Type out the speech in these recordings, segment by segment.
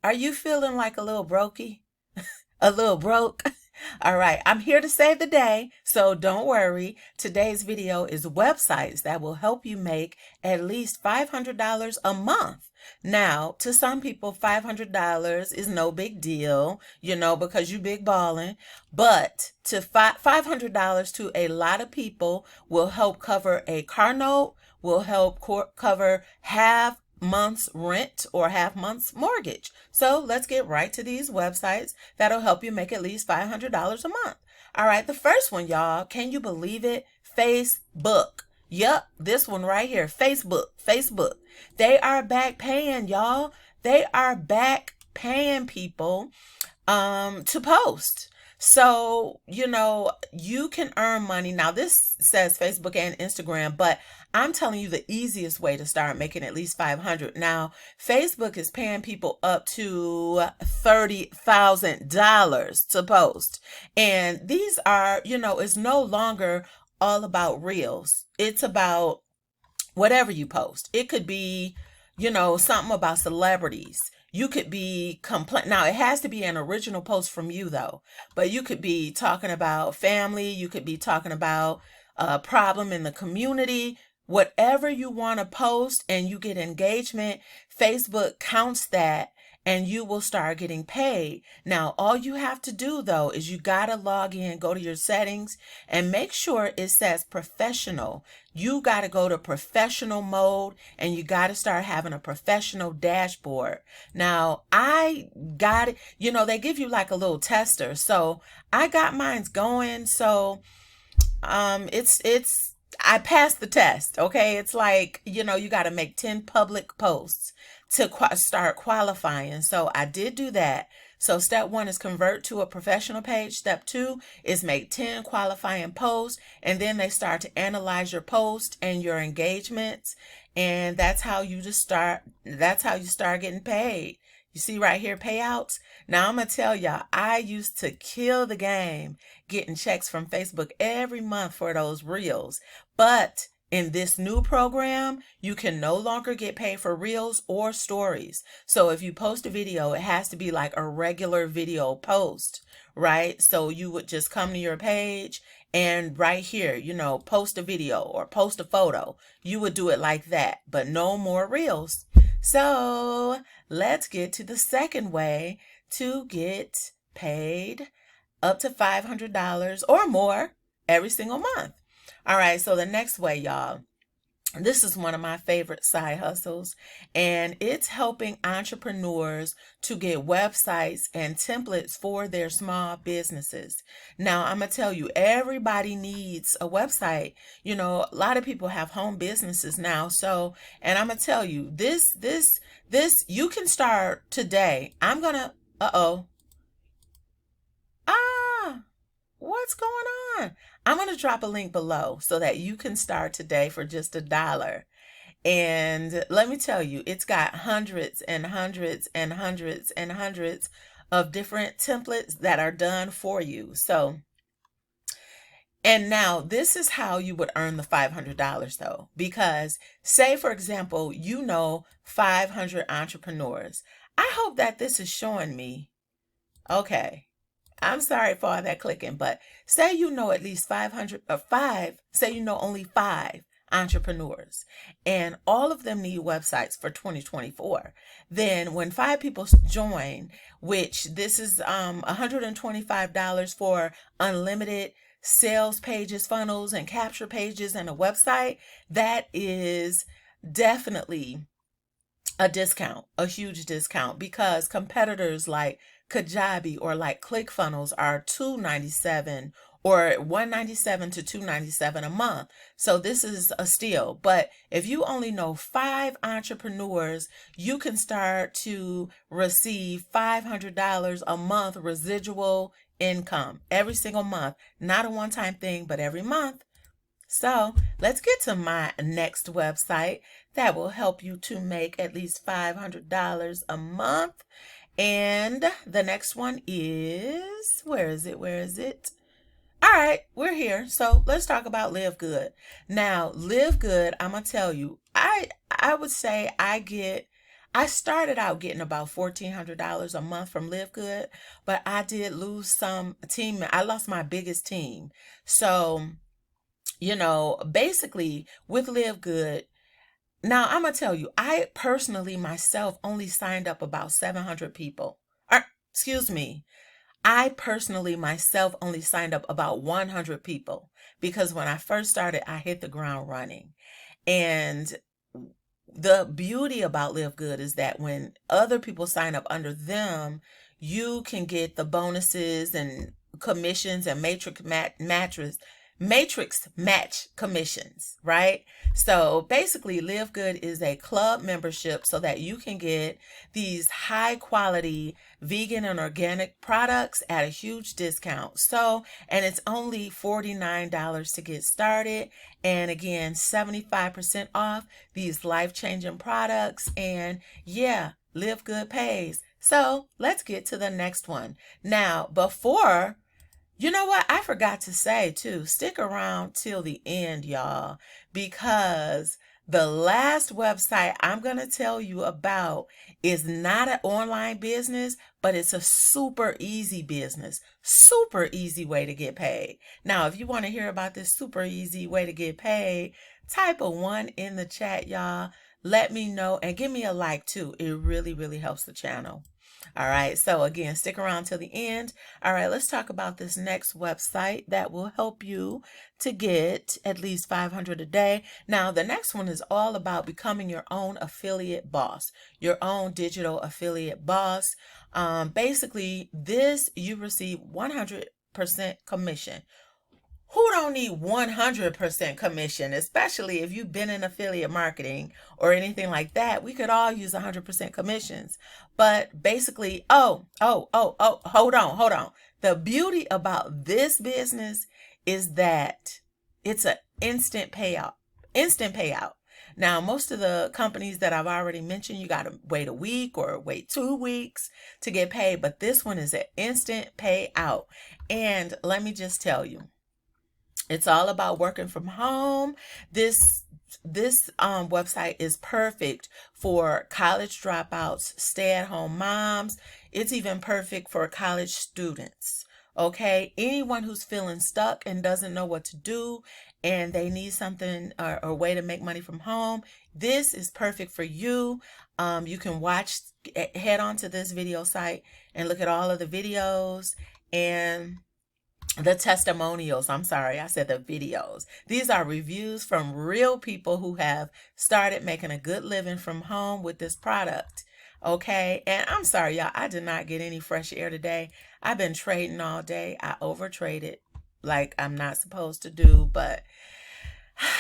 Are you feeling like a little brokey? A little broke? All right, I'm here to save the day, so don't worry. Today's video is websites that will help you make at least $500 a month. Now, to some people, $500 is no big deal, because you big ballin'. But to $500 to a lot of people will help cover a car note, will help cover half month's rent or half month's mortgage. So let's get right to these websites that'll help you make at least $500 a month. All right, the first one, y'all, can you believe it? Facebook. Yep, this one right here, Facebook. They are back paying, y'all. They are back paying people to post. So, you can earn money. Now, this says Facebook and Instagram, but I'm telling you the easiest way to start making at least 500. Now, Facebook is paying people up to $30,000 to post. And these are, it's no longer all about reels. It's about whatever you post. It could be, something about celebrities. You could be now it has to be an original post from you though, but you could be talking about family, you could be talking about a problem in the community, whatever you want to post and you get engagement, Facebook counts that and you will start getting paid. Now, all you have to do though is you got to log in, go to your settings and make sure it says professional. You got to go to professional mode and you got to start having a professional dashboard. Now, I got it, they give you like a little tester. So I got mine's going. So, I passed the test. Okay. It's like, you got to make 10 public posts to start qualifying. So I did do that. So step 1 is convert to a professional page. Step 2 is make 10 qualifying posts. And then they start to analyze your post and your engagements. And that's how you start getting paid. You see right here, payouts. Now I'm going to tell y'all, I used to kill the game getting checks from Facebook every month for those reels. But in this new program, you can no longer get paid for reels or stories. So if you post a video, it has to be like a regular video post, right? So you would just come to your page and right here, post a video or post a photo. You would do it like that, but no more reels. So let's get to the second way to get paid up to $500 or more every single month. All right, so the next way, y'all, this is one of my favorite side hustles, and it's helping entrepreneurs to get websites and templates for their small businesses. Now, I'm going to tell you, everybody needs a website. A lot of people have home businesses now. So, and I'm going to tell you, this, you can start today. I'm going to, what's going on? I'm going to drop a link below so that you can start today for just $1. And let me tell you, it's got hundreds and hundreds and hundreds and hundreds of different templates that are done for you. So, and now this is how you would earn the $500 though, because say, for example, 500 entrepreneurs. I hope that this is showing me. Okay. I'm sorry for all that clicking, but say at least 500 or say only 5 entrepreneurs and all of them need websites for 2024. Then when 5 people join, which this is $125 for unlimited sales pages, funnels, and capture pages and a website, that is definitely a discount, a huge discount, because competitors like Kajabi or like ClickFunnels are $297 or $197 to $297 a month. So this is a steal. But if you only know 5 entrepreneurs, you can start to receive $500 a month residual income every single month. Not a one-time thing, but every month. So let's get to my next website that will help you to make at least $500 a month. And the next one is, where is it? All right, we're here. So let's talk about LiveGood. Now, LiveGood, I'm going to tell you, I would say I get I started out getting about $1,400 a month from LiveGood, but I did lose some team. I lost my biggest team. So, you know, basically with LiveGood, now I'm going to tell you, I personally myself only signed up about 700 people. Or, excuse me. I personally myself only signed up about 100 people because when I first started, I hit the ground running. And the beauty about LiveGood is that when other people sign up under them, you can get the bonuses and commissions and matrix match commissions, right? So basically, LiveGood is a club membership so that you can get these high quality vegan and organic products at a huge discount. So, and it's only $49 to get started. And again, 75% off these life-changing products. And yeah, LiveGood pays. So let's get to the next one. Now, before, you know what? I forgot to say too, stick around till the end, y'all, because the last website I'm going to tell you about is not an online business, but it's a super easy business, super easy way to get paid. Now, if you want to hear about this super easy way to get paid, type a 1 in the chat, y'all. Let me know and give me a like too. It really, really helps the channel. All right, so again, stick around till the end. All right, let's talk about this next website that will help you to get at least 500 a day. Now, the next one is all about becoming your own affiliate boss, your own digital affiliate boss. Basically, this you receive 100% commission. Who don't need 100% commission, especially if you've been in affiliate marketing or anything like that? We could all use 100% commissions. But basically, hold on. The beauty about this business is that it's an instant payout. Now, most of the companies that I've already mentioned, you got to wait a week or wait 2 weeks to get paid. But this one is an instant payout. And let me just tell you, it's all about working from home. This website is perfect for college dropouts, stay-at-home moms. It's even perfect for college students. Okay, anyone who's feeling stuck and doesn't know what to do and they need something or a way to make money from home, this is perfect for you. You can head on to this video site and look at all of the videos and the testimonials. I'm sorry, I said the videos. These are reviews from real people who have started making a good living from home with this product. Okay, and I'm sorry, y'all, I did not get any fresh air today. I've been trading all day. I overtraded like I'm not supposed to do, but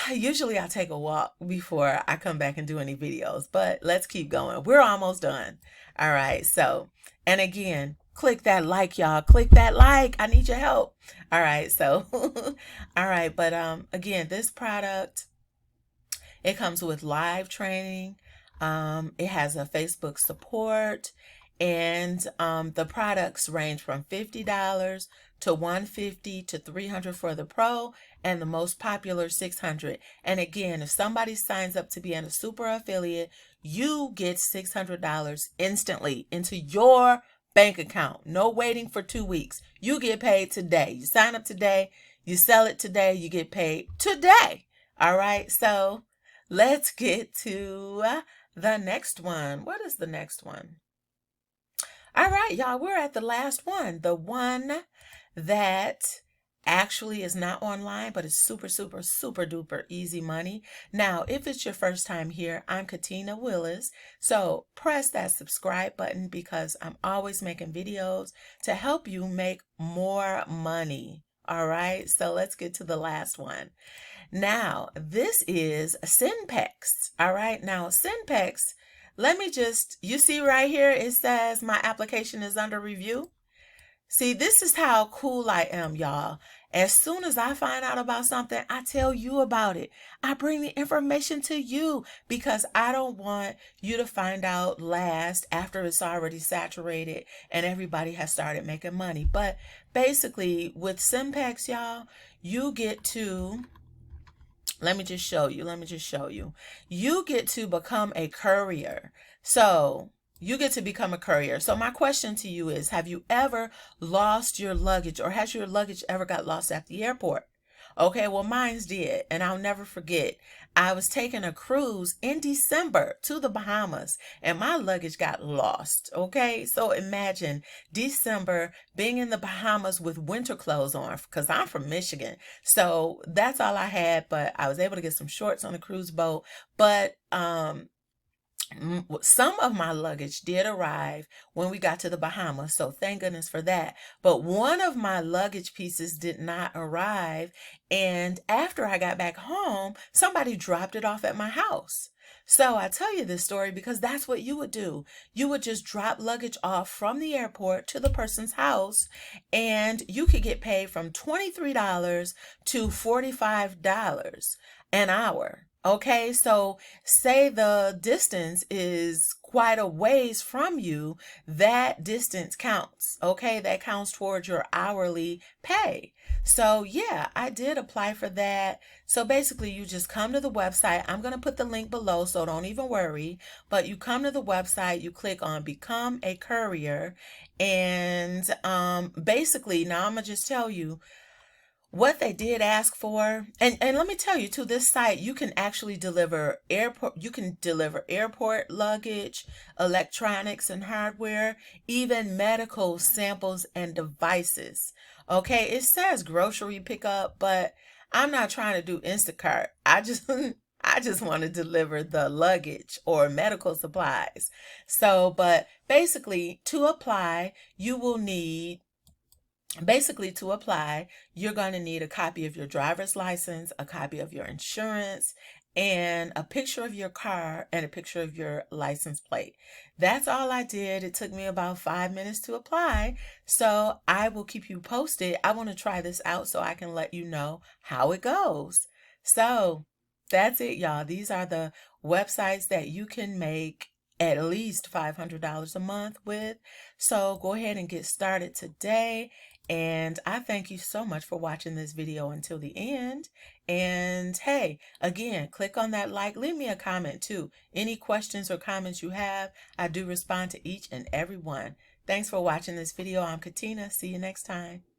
usually I take a walk before I come back and do any videos. But let's keep going. We're almost done. All right, so, and again, click that like, y'all. Click that like. I need your help. All right, so, all right, but again, this product, it comes with live training. It has a Facebook support, and the products range from $50 to $150 to $300 for the pro, and the most popular $600. And again, if somebody signs up to be a super affiliate, you get $600 instantly into your bank account. No waiting for 2 weeks. You get paid today. You sign up today, you sell it today, you get paid today. All right, so let's get to the next one. What is the next one? All right, y'all, we're at the last one. The one that actually is not online, but it's super, super, super duper easy money. Now, if it's your first time here, I'm Katina Willis. So press that subscribe button because I'm always making videos to help you make more money. All right, so let's get to the last one. Now, this is Syex. All right, now Syex, you see right here, it says my application is under review. See, this is how cool I am, y'all. As soon as I find out about something, I tell you about it. I bring the information to you because I don't want you to find out last after it's already saturated and everybody has started making money. But basically, with Syex, y'all, you get to Let me just show you. Let me just show you. You get to become a courier. So you get to become a courier. So my question to you is, have you ever lost your luggage, or has your luggage ever got lost at the airport? Okay, well, mine's did, and I'll never forget. I was taking a cruise in December to the Bahamas, and my luggage got lost. Okay, so imagine December being in the Bahamas with winter clothes on, because I'm from Michigan. So that's all I had, but I was able to get some shorts on the cruise boat. But some of my luggage did arrive when we got to the Bahamas, so thank goodness for that. But one of my luggage pieces did not arrive, and after I got back home, somebody dropped it off at my house. So I tell you this story because that's what you would do. You would just drop luggage off from the airport to the person's house, and you could get paid from $23 to $45 an hour. Okay, so say the distance is quite a ways from you, that distance counts. Okay, that counts towards your hourly pay. So yeah, I did apply for that. So basically you just come to the website. I'm going to put the link below, so don't even worry. But you come to the website, you click on Become a Courier, and basically, now I'm going to just tell you what they did ask for. And let me tell you, to this site you can actually deliver airport luggage, electronics and hardware, even medical samples and devices. Okay, it says grocery pickup, but I'm not trying to do Instacart. I just I just want to deliver the luggage or medical supplies. So, but basically, to apply, you will need to apply, you're going to need a copy of your driver's license, a copy of your insurance, and a picture of your car and a picture of your license plate. That's all I did. It took me about 5 minutes to apply. So I will keep you posted. I want to try this out so I can let you know how it goes. So that's it, y'all. These are the websites that you can make at least $500 a month with. So go ahead and get started today. And I thank you so much for watching this video until the end. And hey, again, click on that like, leave me a comment too. Any questions or comments you have, I do respond to each and every one. Thanks for watching this video. I'm Katina. See you next time.